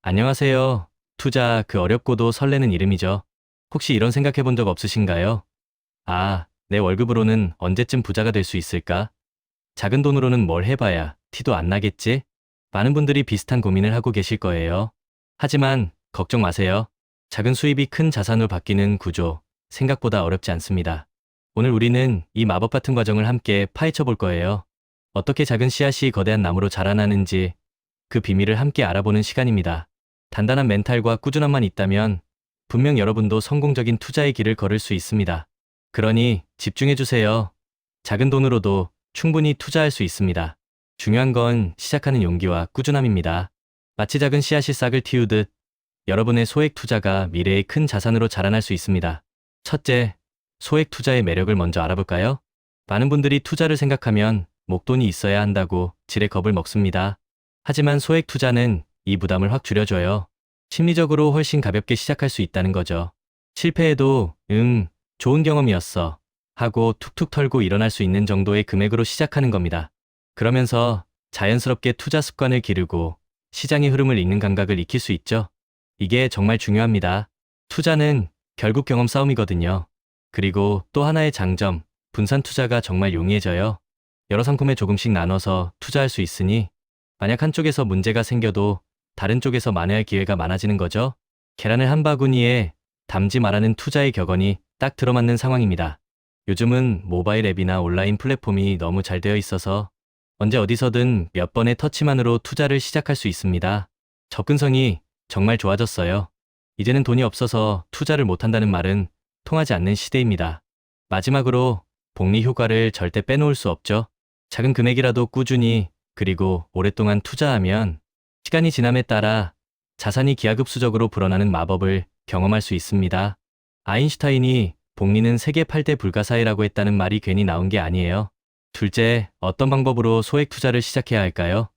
안녕하세요. 투자 그 어렵고도 설레는 이름이죠. 혹시 이런 생각해 본 적 없으신가요? 아, 내 월급으로는 언제쯤 부자가 될 수 있을까? 작은 돈으로는 뭘 해봐야 티도 안 나겠지? 많은 분들이 비슷한 고민을 하고 계실 거예요. 하지만 걱정 마세요. 작은 수입이 큰 자산으로 바뀌는 구조, 생각보다 어렵지 않습니다. 오늘 우리는 이 마법 같은 과정을 함께 파헤쳐 볼 거예요. 어떻게 작은 씨앗이 거대한 나무로 자라나는지 그 비밀을 함께 알아보는 시간입니다. 단단한 멘탈과 꾸준함만 있다면 분명 여러분도 성공적인 투자의 길을 걸을 수 있습니다. 그러니 집중해 주세요. 작은 돈으로도 충분히 투자할 수 있습니다. 중요한 건 시작하는 용기와 꾸준함입니다. 마치 작은 씨앗이 싹을 틔우듯 여러분의 소액 투자가 미래의 큰 자산으로 자라날 수 있습니다. 첫째, 소액 투자의 매력을 먼저 알아볼까요? 많은 분들이 투자를 생각하면 목돈이 있어야 한다고 지레 겁을 먹습니다. 하지만 소액 투자는 이 부담을 확 줄여줘요. 심리적으로 훨씬 가볍게 시작할 수 있다는 거죠. 실패해도 좋은 경험이었어 하고 툭툭 털고 일어날 수 있는 정도의 금액으로 시작하는 겁니다. 그러면서 자연스럽게 투자 습관을 기르고 시장의 흐름을 읽는 감각을 익힐 수 있죠. 이게 정말 중요합니다. 투자는 결국 경험 싸움이거든요. 그리고 또 하나의 장점, 분산 투자가 정말 용이해져요. 여러 상품에 조금씩 나눠서 투자할 수 있으니 만약 한쪽에서 문제가 생겨도 다른 쪽에서 만회할 기회가 많아지는 거죠. 계란을 한 바구니에 담지 말라는 투자의 격언이 딱 들어맞는 상황입니다. 요즘은 모바일 앱이나 온라인 플랫폼이 너무 잘 되어 있어서 언제 어디서든 몇 번의 터치만으로 투자를 시작할 수 있습니다. 접근성이 정말 좋아졌어요. 이제는 돈이 없어서 투자를 못한다는 말은 통하지 않는 시대입니다. 마지막으로 복리 효과를 절대 빼놓을 수 없죠. 작은 금액이라도 꾸준히 그리고 오랫동안 투자하면 시간이 지남에 따라 자산이 기하급수적으로 불어나는 마법을 경험할 수 있습니다. 아인슈타인이 복리는 세계 8대 불가사의라고 했다는 말이 괜히 나온 게 아니에요. 둘째, 어떤 방법으로 소액 투자를 시작해야 할까요?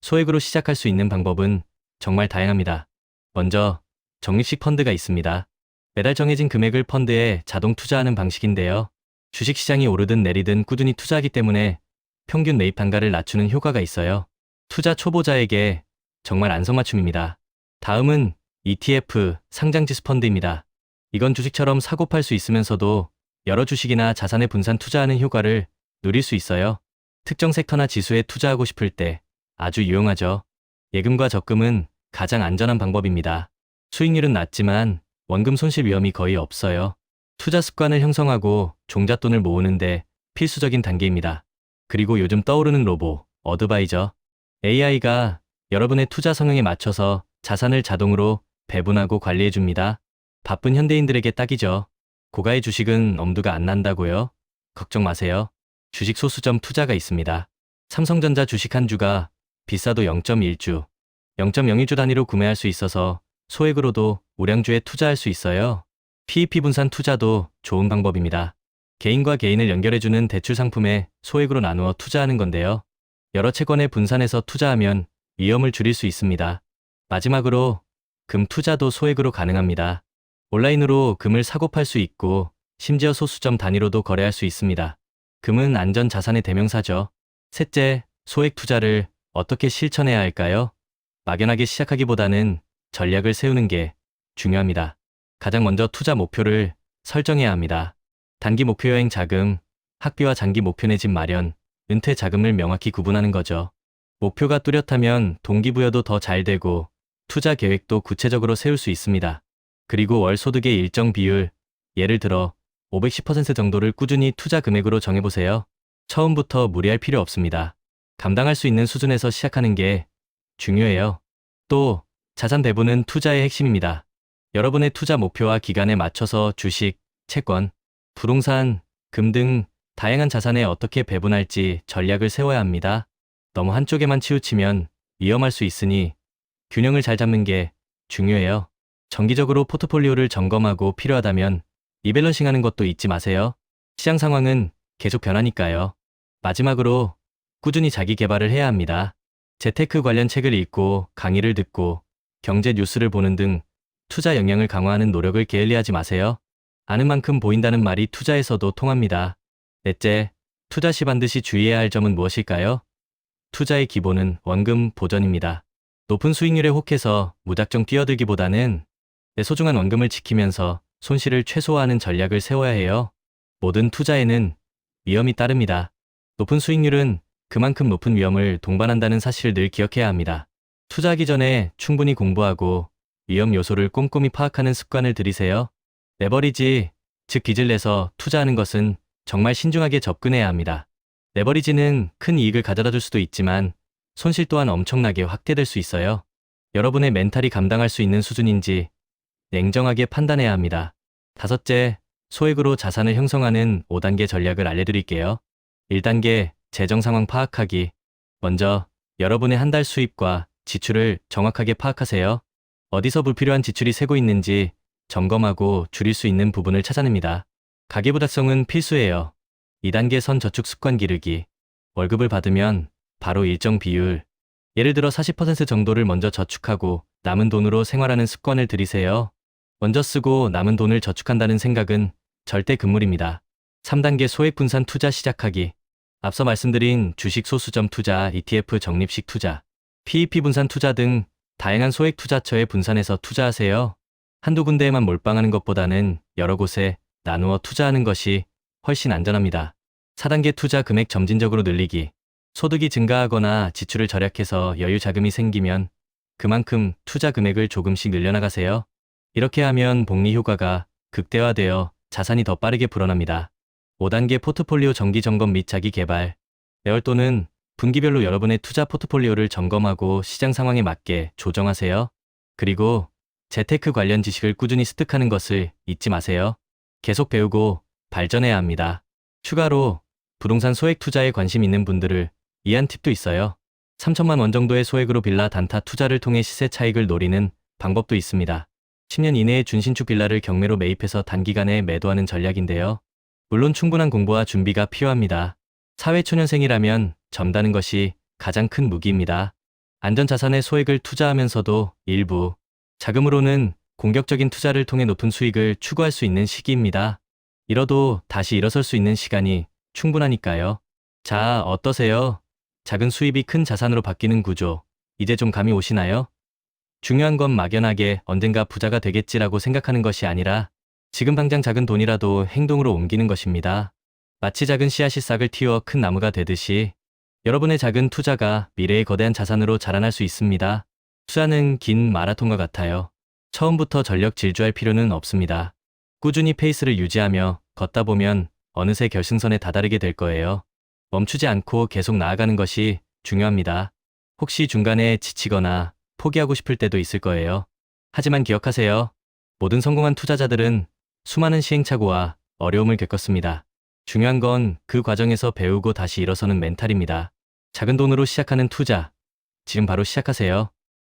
소액으로 시작할 수 있는 방법은 정말 다양합니다. 먼저, 적립식 펀드가 있습니다. 매달 정해진 금액을 펀드에 자동 투자하는 방식인데요. 주식시장이 오르든 내리든 꾸준히 투자하기 때문에 평균 매입 단가를 낮추는 효과가 있어요. 투자 초보자에게 정말 안성맞춤입니다. 다음은 ETF, 상장지수 펀드입니다. 이건 주식처럼 사고 팔 수 있으면서도 여러 주식이나 자산에 분산 투자하는 효과를 누릴 수 있어요. 특정 섹터나 지수에 투자하고 싶을 때 아주 유용하죠. 예금과 적금은 가장 안전한 방법입니다. 수익률은 낮지만 원금 손실 위험이 거의 없어요. 투자 습관을 형성하고 종잣돈을 모으는데 필수적인 단계입니다. 그리고 요즘 떠오르는 로봇, 어드바이저, AI가 여러분의 투자 성향에 맞춰서 자산을 자동으로 배분하고 관리해줍니다. 바쁜 현대인들에게 딱이죠. 고가의 주식은 엄두가 안 난다고요? 걱정 마세요. 주식 소수점 투자가 있습니다. 삼성전자 주식 한 주가 비싸도 0.1주, 0.01주 단위로 구매할 수 있어서 소액으로도 우량주에 투자할 수 있어요. PEP 분산 투자도 좋은 방법입니다. 개인과 개인을 연결해주는 대출 상품에 소액으로 나누어 투자하는 건데요. 여러 채권에 분산해서 투자하면 위험을 줄일 수 있습니다. 마지막으로 금 투자도 소액으로 가능합니다. 온라인으로 금을 사고 팔 수 있고 심지어 소수점 단위로도 거래할 수 있습니다. 금은 안전 자산의 대명사죠. 셋째, 소액 투자를 어떻게 실천해야 할까요? 막연하게 시작하기보다는 전략을 세우는 게 중요합니다. 가장 먼저 투자 목표를 설정해야 합니다. 단기 목표 여행 자금, 학비와 장기 목표 내 집 마련, 은퇴 자금을 명확히 구분하는 거죠. 목표가 뚜렷하면 동기부여도 더 잘 되고 투자 계획도 구체적으로 세울 수 있습니다. 그리고 월 소득의 일정 비율, 예를 들어 510% 정도를 꾸준히 투자 금액으로 정해보세요. 처음부터 무리할 필요 없습니다. 감당할 수 있는 수준에서 시작하는 게 중요해요. 또 자산 배분은 투자의 핵심입니다. 여러분의 투자 목표와 기간에 맞춰서 주식, 채권, 부동산, 금 등 다양한 자산에 어떻게 배분할지 전략을 세워야 합니다. 너무 한쪽에만 치우치면 위험할 수 있으니 균형을 잘 잡는 게 중요해요. 정기적으로 포트폴리오를 점검하고 필요하다면 리밸런싱하는 것도 잊지 마세요. 시장 상황은 계속 변하니까요. 마지막으로 꾸준히 자기 개발을 해야 합니다. 재테크 관련 책을 읽고 강의를 듣고 경제 뉴스를 보는 등 투자 역량을 강화하는 노력을 게을리하지 마세요. 아는 만큼 보인다는 말이 투자에서도 통합니다. 넷째, 투자 시 반드시 주의해야 할 점은 무엇일까요? 투자의 기본은 원금 보전입니다. 높은 수익률에 혹해서 무작정 뛰어들기보다는 내 소중한 원금을 지키면서 손실을 최소화하는 전략을 세워야 해요. 모든 투자에는 위험이 따릅니다. 높은 수익률은 그만큼 높은 위험을 동반한다는 사실을 늘 기억해야 합니다. 투자하기 전에 충분히 공부하고 위험 요소를 꼼꼼히 파악하는 습관을 들이세요. 레버리지, 즉 빚을 내서 투자하는 것은 정말 신중하게 접근해야 합니다. 레버리지는 큰 이익을 가져다 줄 수도 있지만 손실 또한 엄청나게 확대될 수 있어요. 여러분의 멘탈이 감당할 수 있는 수준인지 냉정하게 판단해야 합니다. 다섯째, 소액으로 자산을 형성하는 5단계 전략을 알려드릴게요. 1단계, 재정 상황 파악하기. 먼저, 여러분의 한 달 수입과 지출을 정확하게 파악하세요. 어디서 불필요한 지출이 새고 있는지 점검하고 줄일 수 있는 부분을 찾아냅니다. 가계부 달성은 필수예요. 2단계 선저축 습관 기르기. 월급을 받으면 바로 일정 비율, 예를 들어 40% 정도를 먼저 저축하고 남은 돈으로 생활하는 습관을 들이세요. 먼저 쓰고 남은 돈을 저축한다는 생각은 절대 금물입니다. 3단계 소액 분산 투자 시작하기. 앞서 말씀드린 주식 소수점 투자, ETF 적립식 투자, PEP 분산 투자 등 다양한 소액 투자처에 분산해서 투자하세요. 한두 군데에만 몰빵하는 것보다는 여러 곳에 나누어 투자하는 것이 훨씬 안전합니다. 4단계 투자 금액 점진적으로 늘리기. 소득이 증가하거나 지출을 절약해서 여유 자금이 생기면 그만큼 투자 금액을 조금씩 늘려나가세요. 이렇게 하면 복리 효과가 극대화되어 자산이 더 빠르게 불어납니다. 5단계 포트폴리오 정기 점검 및 자기 개발. 매월 또는 분기별로 여러분의 투자 포트폴리오를 점검하고 시장 상황에 맞게 조정하세요. 그리고 재테크 관련 지식을 꾸준히 습득하는 것을 잊지 마세요. 계속 배우고 발전해야 합니다. 추가로 부동산 소액 투자에 관심 있는 분들을 위한 팁도 있어요. 3천만 원 정도의 소액으로 빌라 단타 투자를 통해 시세 차익을 노리는 방법도 있습니다. 10년 이내에 준신축 빌라를 경매로 매입해서 단기간에 매도하는 전략인데요. 물론 충분한 공부와 준비가 필요합니다. 사회초년생이라면 젊다는 것이 가장 큰 무기입니다. 안전자산에 소액을 투자하면서도 일부 자금으로는 공격적인 투자를 통해 높은 수익을 추구할 수 있는 시기입니다. 잃어도 다시 일어설 수 있는 시간이 충분하니까요. 자, 어떠세요? 작은 수입이 큰 자산으로 바뀌는 구조, 이제 좀 감이 오시나요? 중요한 건 막연하게 언젠가 부자가 되겠지라고 생각하는 것이 아니라 지금 당장 작은 돈이라도 행동으로 옮기는 것입니다. 마치 작은 씨앗이 싹을 틔워 큰 나무가 되듯이 여러분의 작은 투자가 미래의 거대한 자산으로 자라날 수 있습니다. 투자는 긴 마라톤과 같아요. 처음부터 전력 질주할 필요는 없습니다. 꾸준히 페이스를 유지하며 걷다 보면 어느새 결승선에 다다르게 될 거예요. 멈추지 않고 계속 나아가는 것이 중요합니다. 혹시 중간에 지치거나 포기하고 싶을 때도 있을 거예요. 하지만 기억하세요. 모든 성공한 투자자들은 수많은 시행착오와 어려움을 겪었습니다. 중요한 건 그 과정에서 배우고 다시 일어서는 멘탈입니다. 작은 돈으로 시작하는 투자, 지금 바로 시작하세요.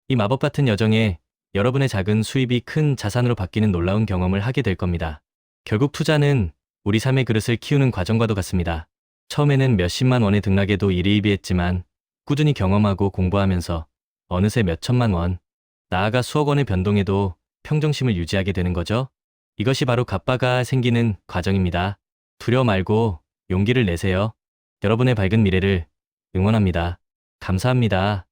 이 마법 같은 여정에 여러분의 작은 수입이 큰 자산으로 바뀌는 놀라운 경험을 하게 될 겁니다. 결국 투자는 우리 삶의 그릇을 키우는 과정과도 같습니다. 처음에는 몇십만 원의 등락에도 일희일비했지만 꾸준히 경험하고 공부하면서 어느새 몇천만 원, 나아가 수억 원의 변동에도 평정심을 유지하게 되는 거죠. 이것이 바로 갑바가 생기는 과정입니다. 두려워 말고 용기를 내세요. 여러분의 밝은 미래를 응원합니다. 감사합니다.